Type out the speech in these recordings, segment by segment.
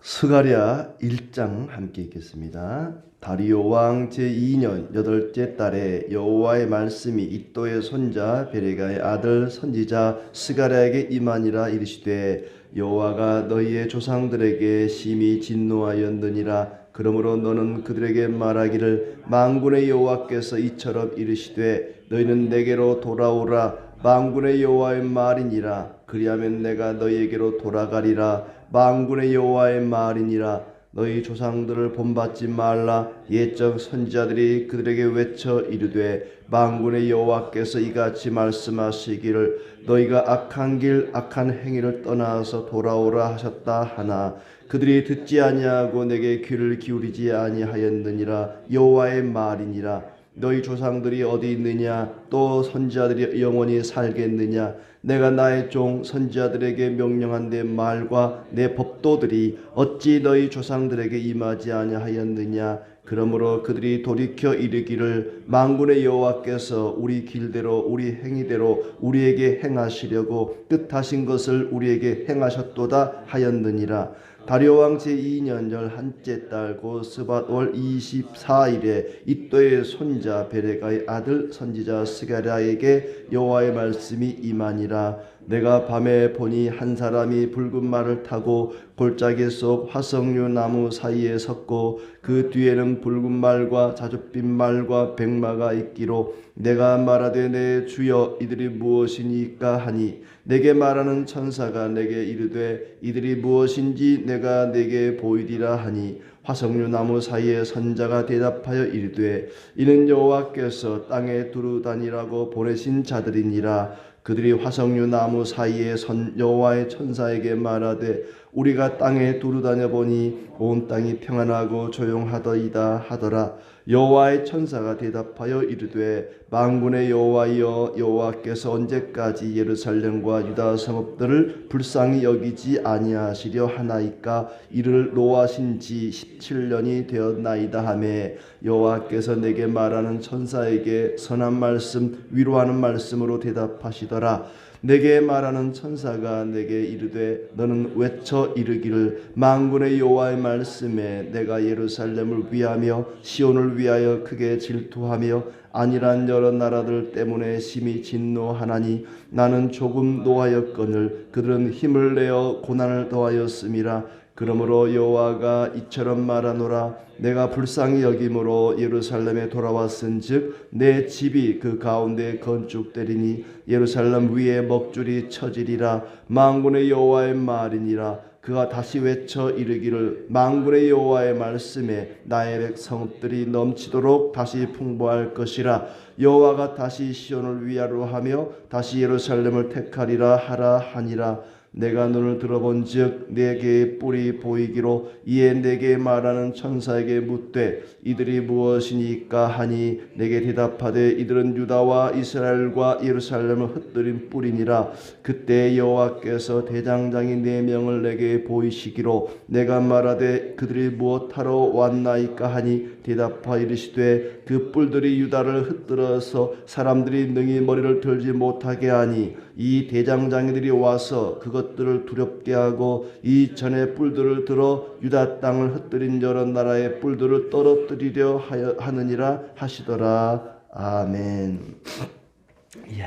스가랴 1장 함께 읽겠습니다. 다리오 왕 제2년 8째 달에 여호와의 말씀이 이도의 손자 베레가의 아들 선지자 스가랴에게 임하니라. 이르시되 여호와가 너희의 조상들에게 심히 진노하였느니라. 그러므로 너는 그들에게 말하기를 만군의 여호와께서 이처럼 이르시되 너희는 내게로 돌아오라. 만군의 여호와의 말이니라. 그리하면 내가 너희에게로 돌아가리라. 만군의 여호와의 말이니라. 너희 조상들을 본받지 말라. 옛적 선지자들이 그들에게 외쳐 이르되 만군의 여호와께서 이같이 말씀하시기를 너희가 악한 길 악한 행위를 떠나서 돌아오라 하셨다 하나 그들이 듣지 아니하고 내게 귀를 기울이지 아니하였느니라. 여호와의 말이니라. 너희 조상들이 어디 있느냐? 또 선지자들이 영원히 살겠느냐? 내가 나의 종 선지자들에게 명령한 내 말과 내 법도들이 어찌 너희 조상들에게 임하지 아니하였느냐? 그러므로 그들이 돌이켜 이르기를 만군의 여호와께서 우리 길대로 우리 행위대로 우리에게 행하시려고 뜻하신 것을 우리에게 행하셨도다 하였느니라. 다리오 왕 제2년 11째 달 곧 스밧월 24일에 이도의 손자 베레가의 아들 선지자 스가랴에게 여호와의 말씀이 임하니라. 내가 밤에 보니 한 사람이 붉은 말을 타고 골짜기 속 화석류 나무 사이에 섰고 그 뒤에는 붉은 말과 자줏빛 말과 백마가 있기로 내가 말하되 내 주여 이들이 무엇이니까 하니 내게 말하는 천사가 내게 이르되 이들이 무엇인지 내가 내게 보이리라 하니 화석류 나무 사이에 선자가 대답하여 이르되 이는 여호와께서 땅에 두루 다니라고 보내신 자들이니라. 그들이 화석류 나무 사이에 선 여호와의 천사에게 말하되 우리가 땅에 두루 다녀 보니 온 땅이 평안하고 조용하더이다 하더라. 여호와의 천사가 대답하여 이르되 만군의 여호와여 여호와께서 언제까지 예루살렘과 유다 성읍들을 불쌍히 여기지 아니하시려 하나이까? 이를 노하신 지 17년이 되었나이다 하매 여호와께서 내게 말하는 천사에게 선한 말씀 위로하는 말씀으로 대답하시더라. 내게 말하는 천사가 내게 이르되 너는 외쳐 이르기를 만군의 여호와의 말씀에 내가 예루살렘을 위하며 시온을 위하여 크게 질투하며 안일한 여러 나라들 때문에 심히 진노하나니 나는 조금 노하였거늘 그들은 힘을 내어 고난을 더하였음이라. 그러므로 여호와가 이처럼 말하노라. 내가 불쌍히 여김으로 예루살렘에 돌아왔은즉 내 집이 그 가운데 건축되리니 예루살렘 위에 먹줄이 쳐지리라. 만군의 여호와의 말이니라. 그가 다시 외쳐 이르기를 만군의 여호와의 말씀에 나의 성읍들이 넘치도록 다시 풍부할 것이라. 여호와가 다시 시온을 위하려 하며 다시 예루살렘을 택하리라 하라 하니라. 내가 눈을 들어본즉 내게 뿔이 보이기로 이에 내게 말하는 천사에게 묻되 이들이 무엇이니까 하니 내게 대답하되 이들은 유다와 이스라엘과 예루살렘을 흩뜨린 뿔이니라. 그때 여호와께서 대장장이 4명을 내게 보이시기로 내가 말하되 그들이 무엇하러 왔나이까 하니 대답하여 이르시되 그 뿔들이 유다를 흩뜨려서 사람들이 능히 머리를 들지 못하게 하니 이 대장장이들이 와서 그것들을 두렵게 하고 이 전에 뿔들을 들어 유다 땅을 흩뜨린 여러 나라의 뿔들을 떨어뜨리려 하느니라 하시더라. 아멘. 예.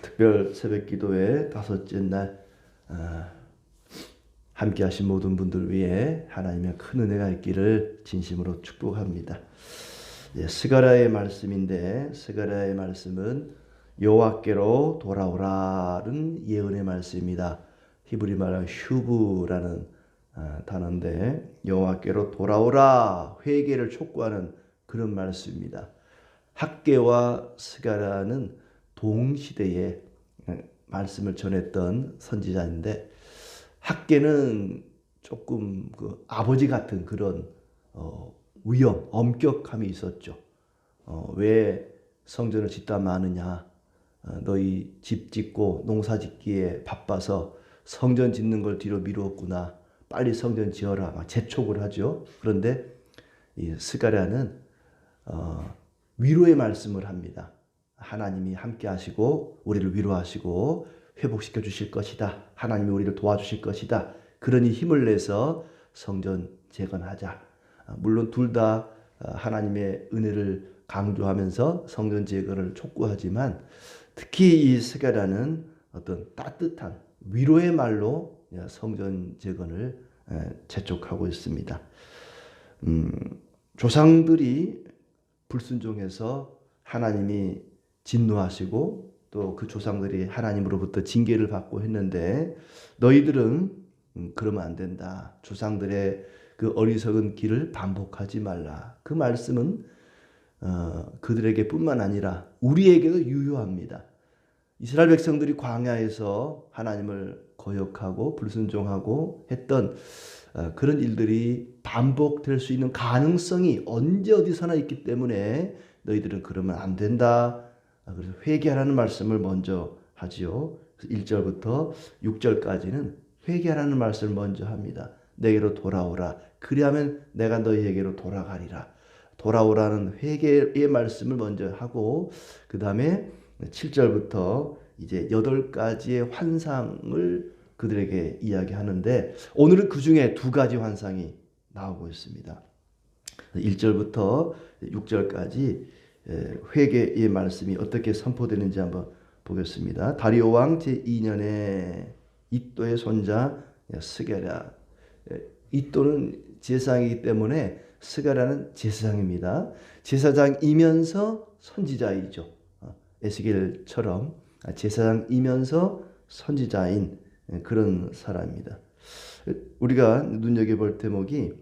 특별 새벽 기도회 5째 날 함께 하신 모든 분들 위해 하나님의 큰 은혜가 있기를 진심으로 축복합니다. 예, 스가랴의 말씀인데 스가랴의 말씀은 여호와께로 돌아오라는 예언의 말씀입니다. 히브리 말로 슈브라는 단어인데 여호와께로 돌아오라 회개를 촉구하는 그런 말씀입니다. 학개와 스가랴는 동시대에 말씀을 전했던 선지자인데 학개는 조금 그 아버지 같은 그런 위엄, 엄격함이 있었죠. 왜 성전을 짓다 마느냐? 너희 집 짓고 농사 짓기에 바빠서 성전 짓는 걸 뒤로 미루었구나. 빨리 성전 지어라. 막 재촉을 하죠. 그런데 이 스가랴는 위로의 말씀을 합니다. 하나님이 함께 하시고 우리를 위로하시고 회복시켜 주실 것이다. 하나님이 우리를 도와주실 것이다. 그러니 힘을 내서 성전 재건하자. 물론 둘 다 하나님의 은혜를 강조하면서 성전 재건을 촉구하지만 특히 이 스가랴는 어떤 따뜻한 위로의 말로 성전 재건을 재촉하고 있습니다. 조상들이 불순종해서 하나님이 진노하시고 또 그 조상들이 하나님으로부터 징계를 받고 했는데 너희들은 그러면 안 된다. 조상들의 그 어리석은 길을 반복하지 말라. 그 말씀은 그들에게 뿐만 아니라 우리에게도 유효합니다. 이스라엘 백성들이 광야에서 하나님을 거역하고 불순종하고 했던 그런 일들이 반복될 수 있는 가능성이 언제 어디서나 있기 때문에 너희들은 그러면 안 된다. 그래서 회개하라는 말씀을 먼저 하지요. 1절부터 6절까지는 회개하라는 말씀을 먼저 합니다. 내게로 돌아오라. 그리하면 내가 너희에게로 돌아가리라. 돌아오라는 회개의 말씀을 먼저 하고 그 다음에 7절부터 이제 8가지의 환상을 그들에게 이야기하는데 오늘은 그 중에 2가지 환상이 나오고 있습니다. 1절부터 6절까지 회개의 말씀이 어떻게 선포되는지 한번 보겠습니다. 다리오 왕 제2년에 이또의 손자 스가랴. 이또는 제사장이기 때문에 스가랴는 제사장입니다. 제사장이면서 선지자이죠. 에스겔처럼 제사장이면서 선지자인 그런 사람입니다. 우리가 눈여겨볼 대목이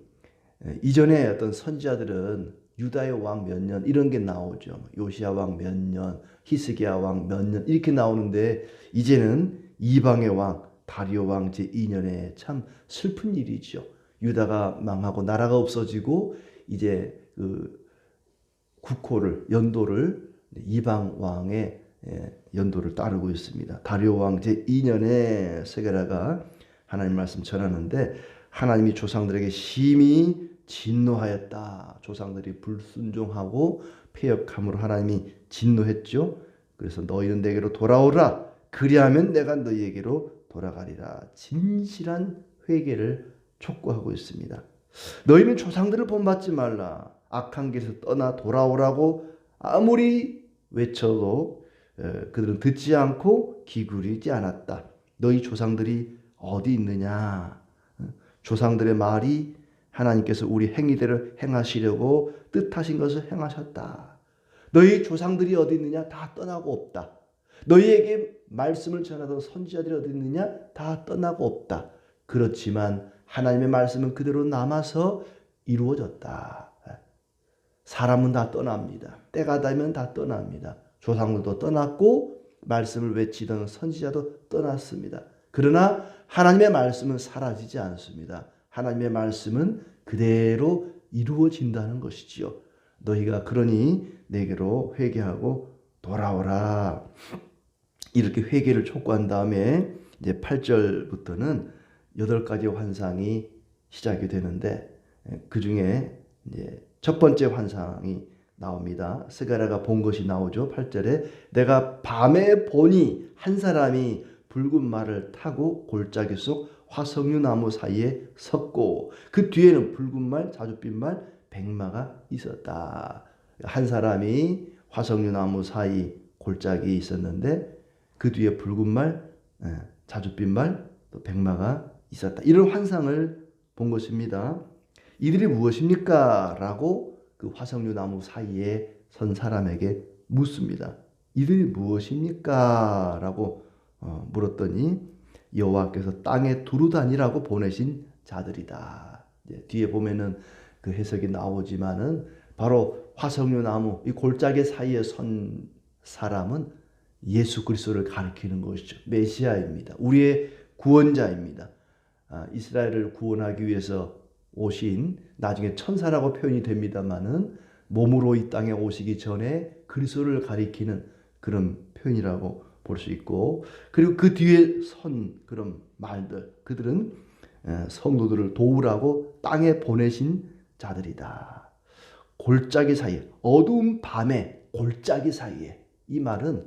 이전에 어떤 선지자들은 유다의 왕 몇 년 이런 게 나오죠. 요시야 왕 몇 년, 히스기야 왕 몇 년 이렇게 나오는데 이제는 이방의 왕 다리오 왕 제2년에 참 슬픈 일이죠. 유다가 망하고 나라가 없어지고 이제 그 국호를 연도를 이방 왕의 연도를 따르고 있습니다. 다리오 왕 제2년에 스가랴가 하나님 말씀 전하는데 하나님이 조상들에게 심히 진노하였다. 조상들이 불순종하고 패역함으로 하나님이 진노했죠. 그래서 너희는 내게로 돌아오라. 그리하면 내가 너희에게로 돌아가리라. 진실한 회개를 촉구하고 있습니다. 너희는 조상들을 본받지 말라. 악한 길에서 떠나 돌아오라고 아무리 외쳐도 그들은 듣지 않고 기울이지 않았다. 너희 조상들이 어디 있느냐. 조상들의 말이 하나님께서 우리 행위대로 행하시려고 뜻하신 것을 행하셨다. 너희 조상들이 어디 있느냐? 다 떠나고 없다. 너희에게 말씀을 전하던 선지자들이 어디 있느냐? 다 떠나고 없다. 그렇지만 하나님의 말씀은 그대로 남아서 이루어졌다. 사람은 다 떠납니다. 때가 되면 다 떠납니다. 조상들도 떠났고 말씀을 외치던 선지자도 떠났습니다. 그러나 하나님의 말씀은 사라지지 않습니다. 하나님의 말씀은 그대로 이루어진다는 것이지요. 너희가 그러니 내게로 회개하고 돌아오라. 이렇게 회개를 촉구한 다음에 이제 8절부터는 8가지 환상이 시작이 되는데 그 중에 이제 첫 번째 환상이 나옵니다. 스가랴가 본 것이 나오죠. 8절에 내가 밤에 보니 한 사람이 붉은 말을 타고 골짜기 속 화석류 나무 사이에 섰고 그 뒤에는 붉은 말, 자줏빛 말, 백마가 있었다. 한 사람이 화석류 나무 사이 골짜기에 있었는데 그 뒤에 붉은 말, 자줏빛 말, 또 백마가 있었다. 이런 환상을 본 것입니다. 이들이 무엇입니까? 라고 그 화석류 나무 사이에 선 사람에게 묻습니다. 이들이 무엇입니까? 라고 물었더니 여호와께서 땅에 두루 다니라고 보내신 자들이다. 뒤에 보면은 그 해석이 나오지만은 바로 화석류 나무 이 골짜기 사이에 선 사람은 예수 그리스도를 가리키는 것이죠. 메시아입니다. 우리의 구원자입니다. 이스라엘을 구원하기 위해서 오신 나중에 천사라고 표현이 됩니다만은 몸으로 이 땅에 오시기 전에 그리스도를 가리키는 그런 표현이라고 볼 수 있고 그리고 그 뒤에 선 그런 말들 그들은 성도들을 도우라고 땅에 보내신 자들이다. 골짜기 사이에 어두운 밤에 골짜기 사이에 이 말은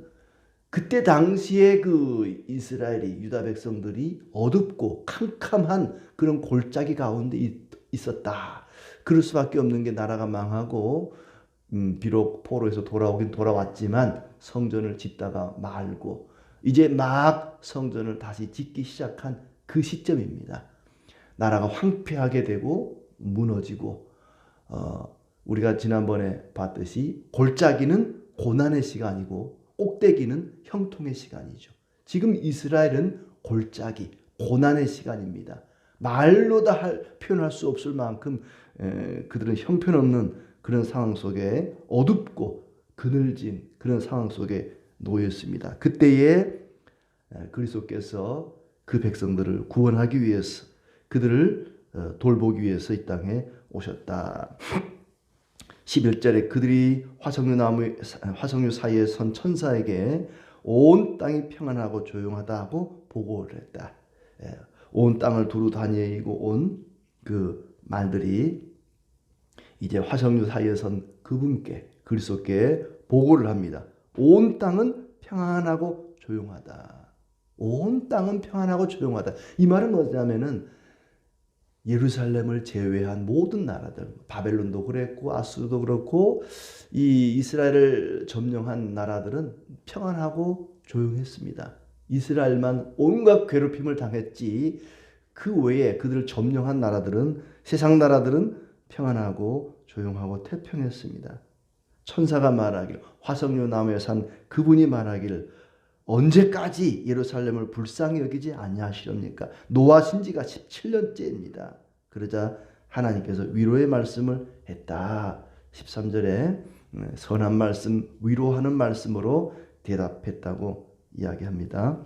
그때 당시에 그 이스라엘이 유다 백성들이 어둡고 캄캄한 그런 골짜기 가운데 있었다. 그럴 수밖에 없는 게 나라가 망하고 비록 포로에서 돌아오긴 돌아왔지만 성전을 짓다가 말고 이제 막 성전을 다시 짓기 시작한 그 시점입니다. 나라가 황폐하게 되고 무너지고 우리가 지난번에 봤듯이 골짜기는 고난의 시간이고 꼭대기는 형통의 시간이죠. 지금 이스라엘은 골짜기, 고난의 시간입니다. 말로 다 표현할 수 없을 만큼 그들은 형편없는 그런 상황 속에 어둡고 그늘진 그런 상황 속에 놓였습니다. 그때에 그리스도께서 그 백성들을 구원하기 위해서 그들을 돌보기 위해서 이 땅에 오셨다. 11절에 그들이 화석류 사이에 선 천사에게 온 땅이 평안하고 조용하다 하고 보고를 했다. 온 땅을 두루 다니고 온 그 말들이 이제 화석류 사이에 선 그분께 그리스도께 보고를 합니다. 온 땅은 평안하고 조용하다. 온 땅은 평안하고 조용하다. 이 말은 뭐냐면은 예루살렘을 제외한 모든 나라들, 바벨론도 그랬고 아수르도 그렇고 이 이스라엘을 점령한 나라들은 평안하고 조용했습니다. 이스라엘만 온갖 괴롭힘을 당했지 그 외에 그들을 점령한 나라들은 세상 나라들은 평안하고 조용하고 태평했습니다. 천사가 말하기를 화석류 나무에 산 그분이 말하기를 언제까지 예루살렘을 불쌍히 여기지 아니하시렵니까? 노하신 지가 17년째입니다. 그러자 하나님께서 위로의 말씀을 했다. 13절에 선한 말씀, 위로하는 말씀으로 대답했다고 이야기합니다.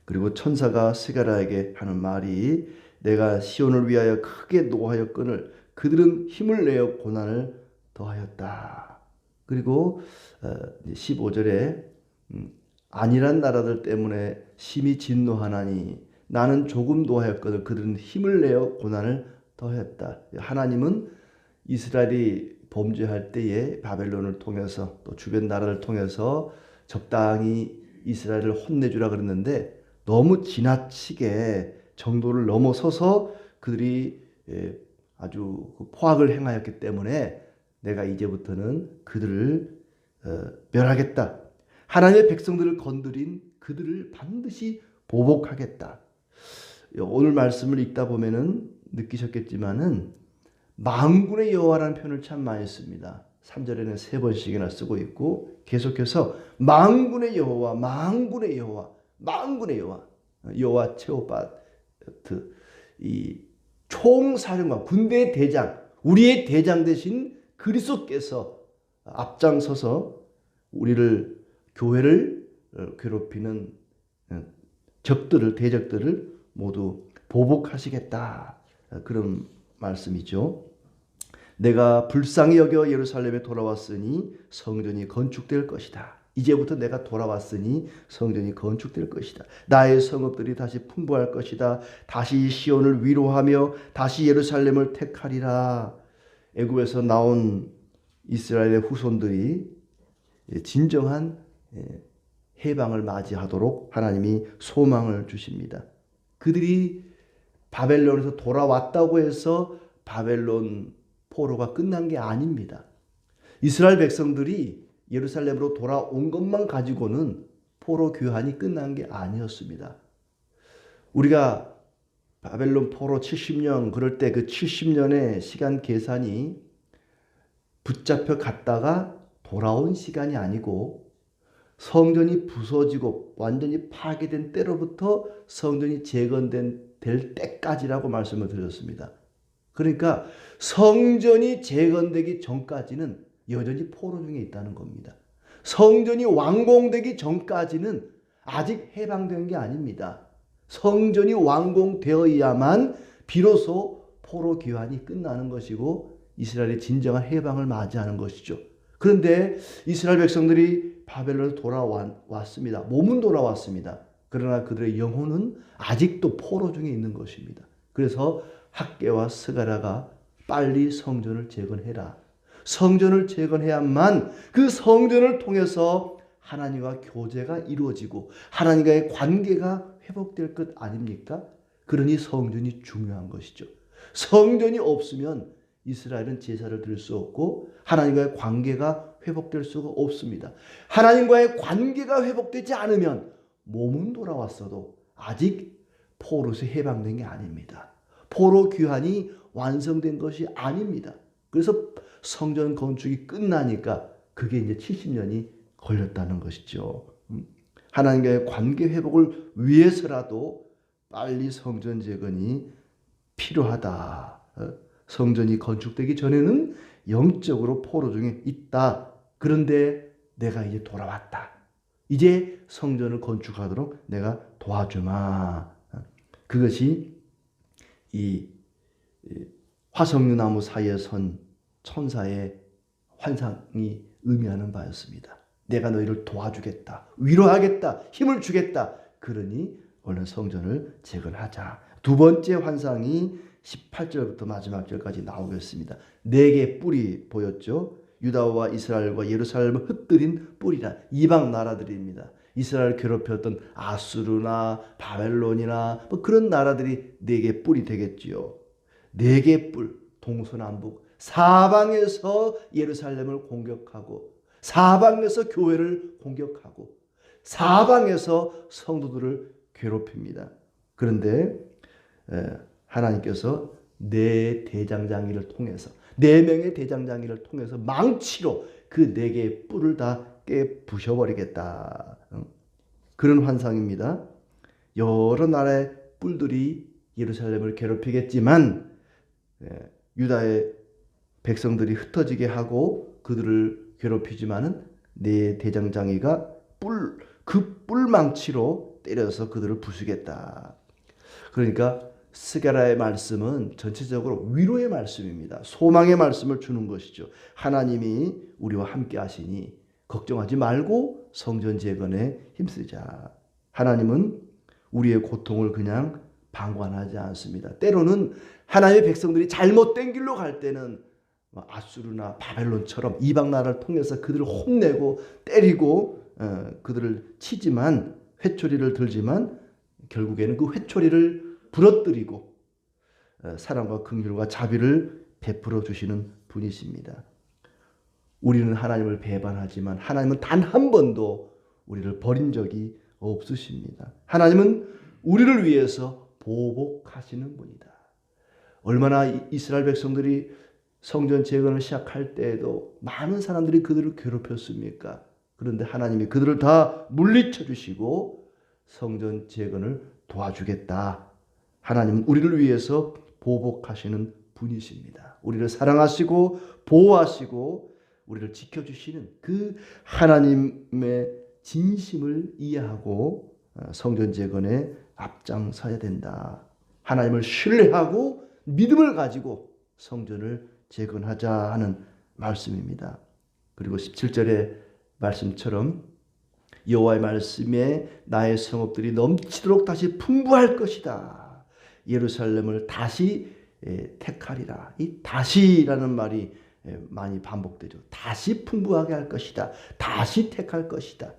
그리고 천사가 스가랴에게 하는 말이 내가 시온을 위하여 크게 노하였거늘 그들은 힘을 내어 고난을 더하였다. 그리고 15절에 안일한 나라들 때문에 심히 진노하나니 나는 조금 노하였거늘 그들은 힘을 내어 고난을 더했다. 하나님은 이스라엘이 범죄할 때에 바벨론을 통해서 또 주변 나라를 통해서 적당히 이스라엘을 혼내주라 그랬는데 너무 지나치게 정도를 넘어서서 그들이 아주 포악을 행하였기 때문에 내가 이제부터는 그들을 멸하겠다. 하나님의 백성들을 건드린 그들을 반드시 보복하겠다. 오늘 말씀을 읽다 보면은 느끼셨겠지만은 만군의 여호와라는 표현을 참 많이 씁니다. 3절에는 3번씩이나 쓰고 있고 계속해서 만군의 여호와, 만군의 여호와, 만군의 여호와, 여호와 체오바트, 이 총사령관, 군대의 대장, 우리의 대장 되신 그리스도께서 앞장서서 우리를 교회를 괴롭히는 적들을 대적들을 모두 보복하시겠다. 그런 말씀이죠. 내가 불쌍히 여겨 예루살렘에 돌아왔으니 성전이 건축될 것이다. 이제부터 내가 돌아왔으니 성전이 건축될 것이다. 나의 성읍들이 다시 풍부할 것이다. 다시 시온을 위로하며 다시 예루살렘을 택하리라. 애굽에서 나온 이스라엘의 후손들이 진정한 해방을 맞이하도록 하나님이 소망을 주십니다. 그들이 바벨론에서 돌아왔다고 해서 바벨론 포로가 끝난 게 아닙니다. 이스라엘 백성들이 예루살렘으로 돌아온 것만 가지고는 포로 교환이 끝난 게 아니었습니다. 우리가 바벨론 포로 70년 그럴 때 그 70년의 시간 계산이 붙잡혀 갔다가 돌아온 시간이 아니고 성전이 부서지고 완전히 파괴된 때로부터 성전이 재건될 때까지라고 말씀을 드렸습니다. 그러니까 성전이 재건되기 전까지는 여전히 포로 중에 있다는 겁니다. 성전이 완공되기 전까지는 아직 해방된 게 아닙니다. 성전이 완공되어야만 비로소 포로 귀환이 끝나는 것이고 이스라엘의 진정한 해방을 맞이하는 것이죠. 그런데 이스라엘 백성들이 바벨론에 돌아왔습니다. 몸은 돌아왔습니다. 그러나 그들의 영혼은 아직도 포로 중에 있는 것입니다. 그래서 학개와 스가랴가 빨리 성전을 재건해라. 성전을 재건해야만 그 성전을 통해서 하나님과 교제가 이루어지고 하나님과의 관계가 회복될 것 아닙니까? 그러니 성전이 중요한 것이죠. 성전이 없으면 이스라엘은 제사를 드릴 수 없고 하나님과의 관계가 회복될 수가 없습니다. 하나님과의 관계가 회복되지 않으면 몸은 돌아왔어도 아직 포로에서 해방된 게 아닙니다. 포로 귀환이 완성된 것이 아닙니다. 그래서 성전 건축이 끝나니까 그게 이제 70년이 걸렸다는 것이죠. 하나님과의 관계 회복을 위해서라도 빨리 성전 재건이 필요하다. 성전이 건축되기 전에는 영적으로 포로 중에 있다. 그런데 내가 이제 돌아왔다. 이제 성전을 건축하도록 내가 도와주마. 그것이 이 화석류나무 사이에 선 천사의 환상이 의미하는 바였습니다. 내가 너희를 도와주겠다. 위로하겠다. 힘을 주겠다. 그러니 얼른 성전을 재건하자. 두 번째 환상이 18절부터 마지막 절까지 나오겠습니다. 4개의 뿔이 보였죠. 유다와 이스라엘과 예루살렘을 흩뜨린 뿔이라 이방 나라들입니다. 이스라엘을 괴롭혔던 아수르나 바벨론이나 뭐 그런 나라들이 4개의 뿔이 되겠지요. 4개의 뿔, 동서남북 사방에서 예루살렘을 공격하고 사방에서 교회를 공격하고 사방에서 성도들을 괴롭힙니다. 그런데 하나님께서 4대장장이를 통해서 4명의 대장장이를 통해서 망치로 그 4개의 뿔을 다 깨부셔버리겠다. 그런 환상입니다. 여러 나라의 뿔들이 예루살렘을 괴롭히겠지만 유다의 백성들이 흩어지게 하고 그들을 괴롭히지만은 4대장장이가 그 뿔망치로 때려서 그들을 부수겠다. 그러니까 스가랴의 말씀은 전체적으로 위로의 말씀입니다. 소망의 말씀을 주는 것이죠. 하나님이 우리와 함께 하시니 걱정하지 말고 성전 재건에 힘쓰자. 하나님은 우리의 고통을 그냥 방관하지 않습니다. 때로는 하나님의 백성들이 잘못된 길로 갈 때는 아수르나 바벨론처럼 이방 나라를 통해서 그들을 혼내고 때리고 그들을 치지만 회초리를 들지만 결국에는 그 회초리를 부러뜨리고 사랑과 긍휼과 자비를 베풀어 주시는 분이십니다. 우리는 하나님을 배반하지만 하나님은 단 한 번도 우리를 버린 적이 없으십니다. 하나님은 우리를 위해서 보복하시는 분이다. 얼마나 이스라엘 백성들이 성전 재건을 시작할 때에도 많은 사람들이 그들을 괴롭혔습니까? 그런데 하나님이 그들을 다 물리쳐 주시고 성전 재건을 도와주겠다. 하나님은 우리를 위해서 보복하시는 분이십니다. 우리를 사랑하시고 보호하시고 우리를 지켜주시는 그 하나님의 진심을 이해하고 성전 재건에 앞장서야 된다. 하나님을 신뢰하고 믿음을 가지고 성전을 재건하자 하는 말씀입니다. 그리고 17절의 말씀처럼 여호와의 말씀에 나의 성읍들이 넘치도록 다시 풍부할 것이다. 예루살렘을 다시 택하리라. 이 다시라는 말이 많이 반복되죠. 다시 풍부하게 할 것이다. 다시 택할 것이다.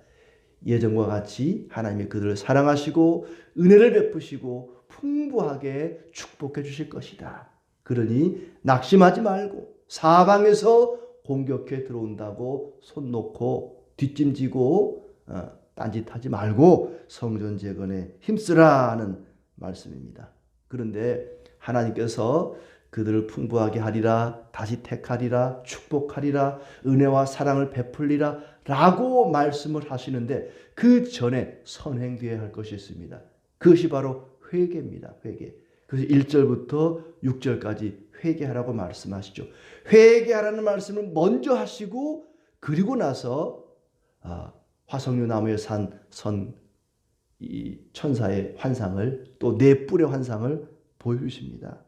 예전과 같이 하나님이 그들을 사랑하시고 은혜를 베푸시고 풍부하게 축복해 주실 것이다. 그러니 낙심하지 말고 사방에서 공격해 들어온다고 손 놓고 뒷짐지고 딴짓하지 말고 성전 재건에 힘쓰라 하는 말씀입니다. 그런데 하나님께서 그들을 풍부하게 하리라, 다시 택하리라, 축복하리라, 은혜와 사랑을 베풀리라 라고 말씀을 하시는데 그 전에 선행되어야 할 것이 있습니다. 그것이 바로 회개입니다. 회개. 그래서 1절부터 6절까지 회개하라고 말씀하시죠. 회개하라는 말씀을 먼저 하시고 그리고 나서 화석류 나무에 선 이 천사의 환상을 또 4뿔의 환상을 보여주십니다.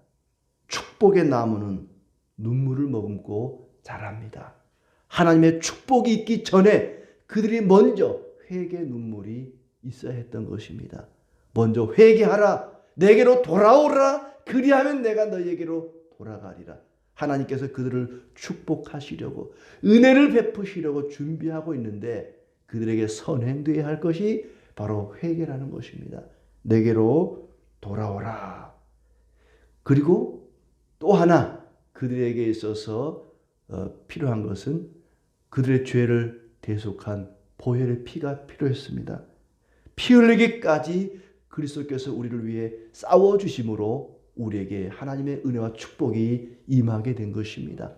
축복의 나무는 눈물을 머금고 자랍니다. 하나님의 축복이 있기 전에 그들이 먼저 회개 눈물이 있어야 했던 것입니다. 먼저 회개하라. 내게로 돌아오라. 그리하면 내가 너에게로 돌아가리라. 하나님께서 그들을 축복하시려고 은혜를 베푸시려고 준비하고 있는데 그 그들에게 선행되어야 할 것이 바로 회개라는 것입니다. 내게로 돌아오라. 그리고 또 하나 그들에게 있어서 필요한 것은 그들의 죄를 대속한 보혈의 피가 필요했습니다. 피 흘리기까지 그리스도께서 우리를 위해 싸워주심으로 우리에게 하나님의 은혜와 축복이 임하게 된 것입니다.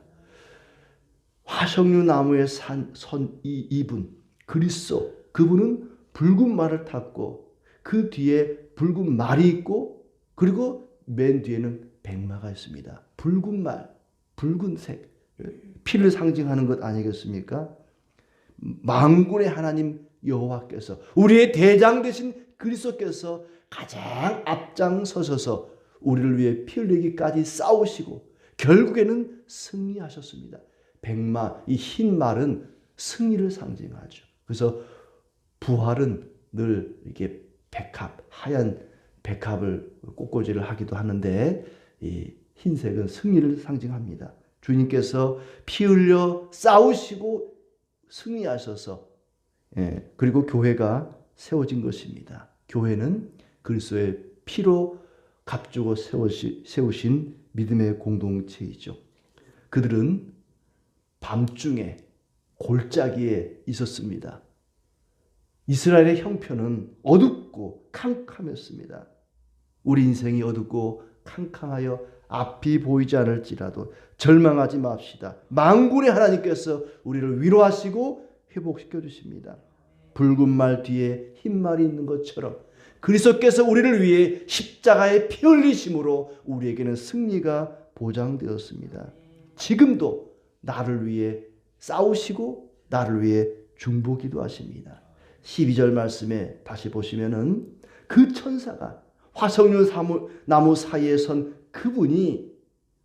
화석류 나무에 선 이분 그리스도, 그분은 붉은 말을 탔고 그 뒤에 붉은 말이 있고 그리고 맨 뒤에는 백마가 있습니다. 붉은 말, 붉은색, 피를 상징하는 것 아니겠습니까? 만군의 하나님 여호와께서, 우리의 대장 되신 그리스도께서 가장 앞장서셔서 우리를 위해 피 흘리기까지 싸우시고 결국에는 승리하셨습니다. 백마, 이 흰 말은 승리를 상징하죠. 그래서 부활은 늘 이렇게 백합, 하얀 백합을 꽃꽂이를 하기도 하는데 이 흰색은 승리를 상징합니다. 주님께서 피 흘려 싸우시고 승리하셔서 그리고 교회가 세워진 것입니다. 교회는 그리스도의 피로 값주고 세우신 믿음의 공동체이죠. 그들은 밤중에 골짜기에 있었습니다. 이스라엘의 형편은 어둡고 캄캄했습니다. 우리 인생이 어둡고 캄캄하여 앞이 보이지 않을지라도 절망하지 맙시다. 만군의 하나님께서 우리를 위로하시고 회복시켜 주십니다. 붉은 말 뒤에 흰 말이 있는 것처럼 그리스도께서 우리를 위해 십자가에 피 흘리심으로 우리에게는 승리가 보장되었습니다. 지금도 나를 위해 싸우시고 나를 위해 중보기도 하십니다. 12절 말씀에 다시 보시면은 그 천사가 화석류 나무 사이에 선 그분이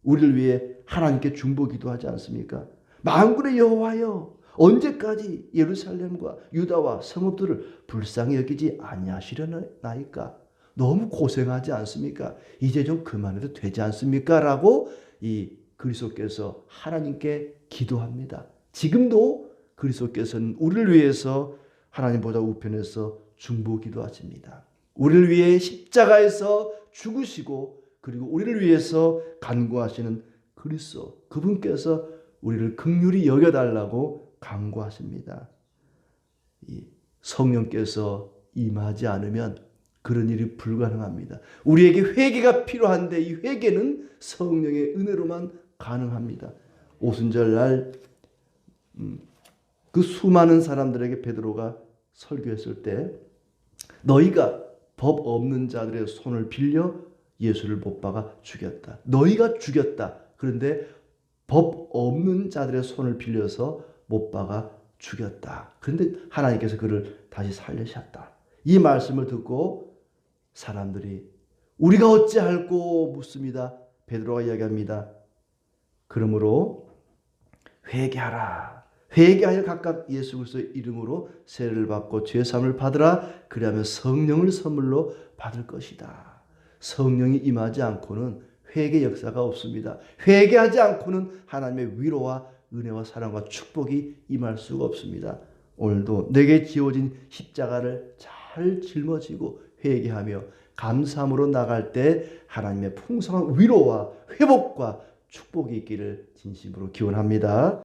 우리를 위해 하나님께 중보기도 하지 않습니까? 만군의 여호와여, 언제까지 예루살렘과 유다와 성읍들을 불쌍히 여기지 아니하시려나이까? 너무 고생하지 않습니까? 이제 좀 그만해도 되지 않습니까? 라고 이 그리스도께서 하나님께 기도합니다. 지금도 그리스도께서는 우리를 위해서 하나님보다 우편에서 중보기도 하십니다. 우리를 위해 십자가에서 죽으시고 그리고 우리를 위해서 간구하시는 그리스도, 그분께서 우리를 긍휼히 여겨달라고 간구하십니다. 이 성령께서 임하지 않으면 그런 일이 불가능합니다. 우리에게 회개가 필요한데 이 회개는 성령의 은혜로만 가능합니다. 오순절날 그 수많은 사람들에게 베드로가 설교했을 때 너희가 법 없는 자들의 손을 빌려 예수를 못 박아 죽였다. 너희가 죽였다. 그런데 법 없는 자들의 손을 빌려서 못 박아 죽였다. 그런데 하나님께서 그를 다시 살리셨다. 이 말씀을 듣고 사람들이 우리가 어찌할꼬 묻습니다. 베드로가 이야기합니다. 그러므로 회개하라. 회개하여 각각 예수 그리스도의 이름으로 세례를 받고 죄사함을 받으라. 그리하면 성령을 선물로 받을 것이다. 성령이 임하지 않고는 회개 역사가 없습니다. 회개하지 않고는 하나님의 위로와 은혜와 사랑과 축복이 임할 수가 없습니다. 오늘도 내게 지어진 십자가를 잘 짊어지고 회개하며 감사함으로 나갈 때 하나님의 풍성한 위로와 회복과 축복이 있기를 진심으로 기원합니다.